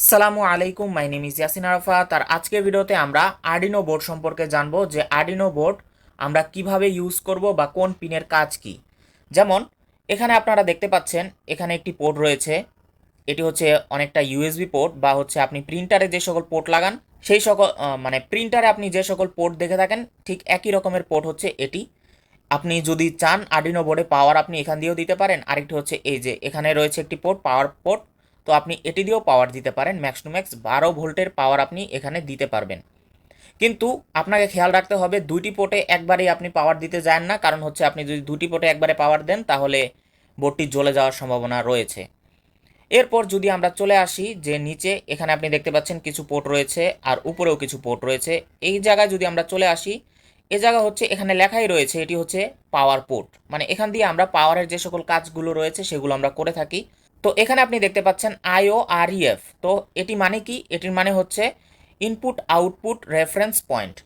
সালামু আলাইকুম, my name is Yasin Arafat. আর আজকের ভিডিওতে আমরা আর্ডিনো বোর্ড সম্পর্কে জানবো যে আর্ডিনো বোর্ড আমরা কিভাবে ইউজ করব বা কোন পিনের কাজ কি। যেমন এখানে আপনারা দেখতে পাচ্ছেন এখানে একটি পোর্ট রয়েছে। এটি হচ্ছে অনেকটা ইউএসবি পোর্ট বা হচ্ছে আপনি প্রিন্টারে যে সকল পোর্ট লাগান সেই সকল মানে প্রিন্টারে আপনি যে সকল পোর্ট দেখে থাকেন ঠিক একই রকমের পোর্ট হচ্ছে এটি। আপনি যদি চান আর্ডিনো বোর্ডে পাওয়ার আপনি এখান দিয়েও দিতে পারেন। আরেকটি হচ্ছে এই যে এখানে রয়েছে একটি পোর্ট, পাওয়ার পোর্ট। তো আপনি এটি দিয়েও পাওয়ার দিতে পারেন, ম্যাক্স টু ম্যাক্স 12 ভোল্টের পাওয়ার আপনি এখানে দিতে পারবেন। কিন্তু আপনাকে খেয়াল রাখতে হবে দুইটি পোর্টে একবারেই আপনি পাওয়ার দিতে যান না, কারণ হচ্ছে আপনি যদি দুটি পোর্টে একবারে পাওয়ার দেন তাহলে বোর্ডটি জ্বলে যাওয়ার সম্ভাবনা রয়েছে। এরপর যদি আমরা চলে আসি যে নিচে এখানে আপনি দেখতে পাচ্ছেন কিছু পোর্ট রয়েছে আর উপরেও কিছু পোর্ট রয়েছে। এই জায়গায় যদি আমরা চলে আসি, এ জায়গা হচ্ছে এখানে লেখাই রয়েছে এটি হচ্ছে পাওয়ার পোর্ট, মানে এখান দিয়ে আমরা পাওয়ারের যে সকল কাজগুলো রয়েছে সেগুলো আমরা করে থাকি। তো এখানে আপনি দেখতে পাচ্ছেন IOREF। তো এটি মানে কি? এটির মানে হচ্ছে ইনপুট আউটপুট রেফারেন্স পয়েন্ট।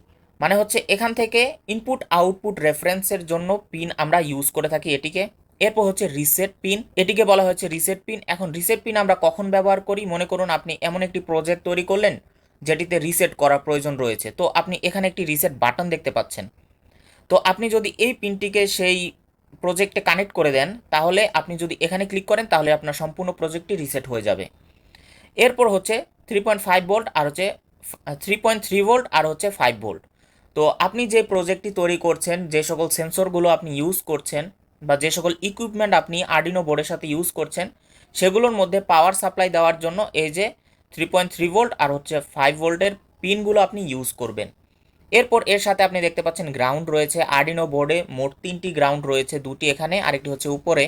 মানে হচ্ছে এখান থেকে ইনপুট আউটপুট রেফারেন্সের জন্য পিন আমরা ইউজ করে থাকি এটিকে। এরপর হচ্ছে রিসেট পিন, এটিকে বলা হচ্ছে রিসেট পিন। এখন রিসেট পিন আমরা কখন ব্যবহার করি? মনে করুন আপনি এমন একটি প্রজেক্ট তৈরি করলেন যেটিতে রিসেট করার প্রয়োজন রয়েছে, তো আপনি এখানে একটি রিসেট বাটন দেখতে পাচ্ছেন। তো আপনি যদি এই পিনটিকে সেই প্রজেক্টে কানেক্ট করে দেন তাহলে আপনি যদি এখানে ক্লিক করেন তাহলে আপনার সম্পূর্ণ প্রজেক্টটি রিসেট হয়ে যাবে। এরপর হচ্ছে 3.5 ভোল্ট আর হচ্ছে 3.3 ভোল্ট আর হচ্ছে 5 ভোল্ট। তো আপনি যে প্রজেক্টটি তৈরি করছেন, যে সকল সেন্সরগুলো আপনি ইউজ করছেন বা যে সকল ইকুইপমেন্ট আপনি আর্ডিনো বোর্ডের সাথে ইউজ করছেন সেগুলোর মধ্যে পাওয়ার সাপ্লাই দেওয়ার জন্য এই যে 3.3 ভোল্ট আর হচ্ছে 5 ভোল্টের পিনগুলো আপনি ইউজ করবেন। এরপর এর সাথে আপনি দেখতে পাচ্ছেন গ্রাউন্ড রয়েছে। আর্ডিনো বোর্ডে মোট 3টি গ্রাউন্ড রয়েছে, দুটি এখানে আরেকটি হচ্ছে উপরে।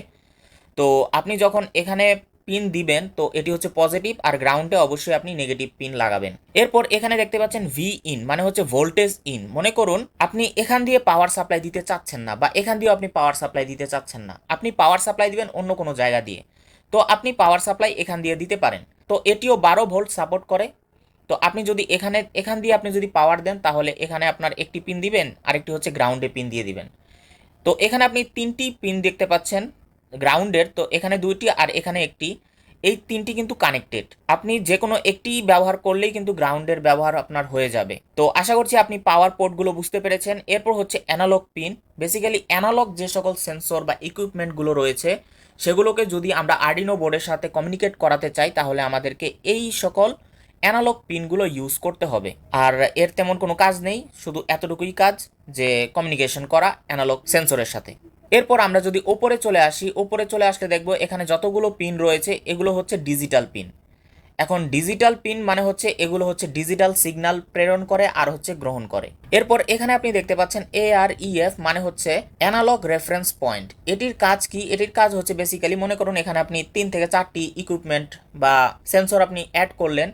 তো আপনি যখন এখানে পিন দিবেন তো এটি হচ্ছে পজিটিভ, আর গ্রাউন্ডে অবশ্যই আপনি নেগেটিভ পিন লাগাবেন। এরপর এখানে দেখতে পাচ্ছেন ভি ইন, মানে হচ্ছে ভোল্টেজ ইন। মনে করুন আপনি এখান দিয়ে পাওয়ার সাপ্লাই দিতে চাচ্ছেন না বা এখান দিয়েও আপনি পাওয়ার সাপ্লাই দিতে চাচ্ছেন না, আপনি পাওয়ার সাপ্লাই দিবেন অন্য কোনো জায়গা দিয়ে। তো আপনি পাওয়ার সাপ্লাই এখান দিয়ে দিতে পারেন। তো এটিও 12 ভোল্ট সাপোর্ট করে। তো আপনি যদি এখান দিয়ে আপনি যদি পাওয়ার দেন তাহলে এখানে আপনার একটি পিন দিবেন, আরেকটি হচ্ছে গ্রাউন্ডে পিন দিয়ে দিবেন। তো এখানে আপনি 3টি পিন দেখতে পাচ্ছেন গ্রাউন্ডের, তো এখানে 2টি আর এখানে একটি। এই 3টি কিন্তু কানেক্টেড, আপনি যে কোনো একটি ব্যবহার করলেই কিন্তু গ্রাউন্ডের ব্যবহার আপনার হয়ে যাবে। তো আশা করছি আপনি পাওয়ার পোর্টগুলো বুঝতে পেরেছেন। এরপর হচ্ছে অ্যানালগ পিন। বেসিক্যালি অ্যানালগ যে সকল সেন্সর বা ইকুইপমেন্টগুলো রয়েছে সেগুলোকে যদি আমরা আর্ডিনো বোর্ডের সাথে কমিউনিকেট করাতে চাই তাহলে আমাদেরকে এই সকল অ্যানালগ পিনগুলো ইউজ করতে হবে। আর এর তেমন কোনো কাজ নেই, শুধু এতটুকুই কাজ যে কমিউনিকেশন করা অ্যানালগ সেন্সরের সাথে। এরপর আমরা যদি ওপরে চলে আসি, ওপরে চলে আসলে দেখব এখানে যতগুলো পিন রয়েছে এগুলো হচ্ছে ডিজিটাল পিন। এখন ডিজিটাল পিন মানে হচ্ছে এগুলো হচ্ছে ডিজিটাল সিগন্যাল প্রেরণ করে আর হচ্ছে গ্রহণ করে। এরপর এখানে আপনি দেখতে পাচ্ছেন AREF, মানে হচ্ছে অ্যানালগ রেফারেন্স পয়েন্ট। এটির কাজ কি? এটির কাজ হচ্ছে বেসিক্যালি মনে করুন এখানে আপনি 3 থেকে 4টি ইকুইপমেন্ট বা সেন্সর আপনি অ্যাড করলেন।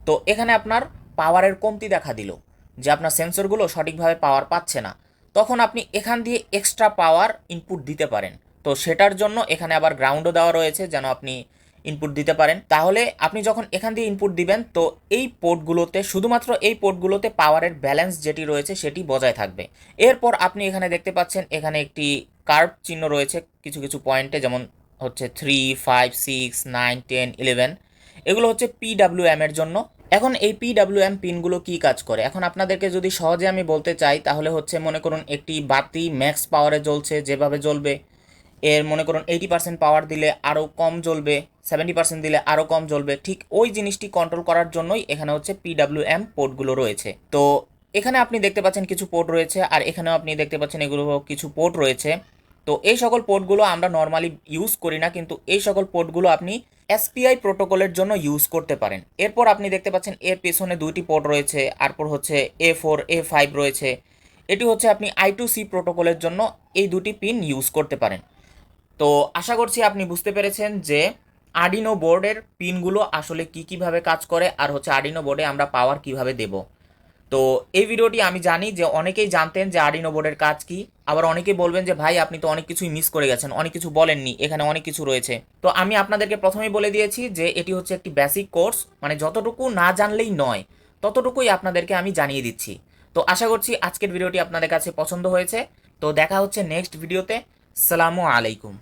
তো এখানে আপনার পাওয়ারের কমতি দেখা দিল যে আপনার সেন্সরগুলো সঠিকভাবে পাওয়ার পাচ্ছে না, তখন আপনি এখান দিয়ে এক্সট্রা পাওয়ার ইনপুট দিতে পারেন। তো সেটার জন্য এখানে আবার গ্রাউন্ডও দেওয়া রয়েছে যেন আপনি ইনপুট দিতে পারেন। তাহলে আপনি যখন এখান দিয়ে ইনপুট দিবেন তো এই পোর্টগুলোতে, শুধুমাত্র এই পোর্টগুলোতে পাওয়ারের ব্যালেন্স যেটি রয়েছে সেটি বজায় থাকবে। এরপর আপনি এখানে দেখতে পাচ্ছেন এখানে একটি কার্ভ চিহ্ন রয়েছে কিছু কিছু পয়েন্টে, যেমন হচ্ছে 3, 5, 6, 9, 10, 11। এগুলো হচ্ছে PWM এর জন্য। এখন এই PWM পিনগুলো কি কাজ করে এখন আপনাদেরকে যদি সহজে আমি বলতে চাই তাহলে হচ্ছে মনে করুন একটি বাতি ম্যাক্স পাওয়ারে জ্বলছে, যেভাবে জ্বলবে এর মনে করুন 80% পাওয়ার দিলে আরও কম জ্বলবে, 70% দিলে আরও কম জ্বলবে। ঠিক ওই জিনিসটি কন্ট্রোল করার জন্যই এখানে হচ্ছে PWM পোর্টগুলো রয়েছে। তো এখানে আপনি দেখতে পাচ্ছেন কিছু পোর্ট রয়েছে আর এখানেও আপনি দেখতে পাচ্ছেন এগুলো কিছু পোর্ট রয়েছে। তো এই সকল পোর্টগুলো আমরা নর্মালি ইউজ করি না, কিন্তু এই সকল পোর্টগুলো আপনি SPI প্রোটোকলের জন্য ইউজ করতে পারেন। এরপর আপনি দেখতে পাচ্ছেন এর পেছনে 2টি পোর্ট রয়েছে, তারপর হচ্ছে A4, A5 রয়েছে। এটি হচ্ছে আপনি I2C প্রোটোকলের জন্য এই 2টি পিন ইউজ করতে পারেন। তো আশা করছি আপনি বুঝতে পেরেছেন যে আর্ডিনো বোর্ডের পিনগুলো আসলে কিভাবে কাজ করে আর হচ্ছে আর্ডিনো বোর্ডে আমরা পাওয়ার কিভাবে দেব। তো এই ভিডিওটি আমি জানি যে অনেকেই জানতেন যে আর্ডিনো বোর্ডের কাজ কি, আবার অনেকেই বলবেন যে ভাই আপনি তো অনেক কিছুই মিস করে গেছেন, অনেক কিছু বলেননি, এখানে অনেক কিছু রয়েছে। তো আমি আপনাদেরকে প্রথমেই বলে দিয়েছি যে এটি হচ্ছে একটি বেসিক কোর্স, মানে যতটুকু না জানলেই নয় ততটুকুই আপনাদেরকে আমি জানিয়ে দিচ্ছি। তো আশা করছি আজকের ভিডিওটি আপনাদের কাছে পছন্দ হয়েছে। তো দেখা হচ্ছে নেক্সট ভিডিওতে। সালামু আলাইকুম।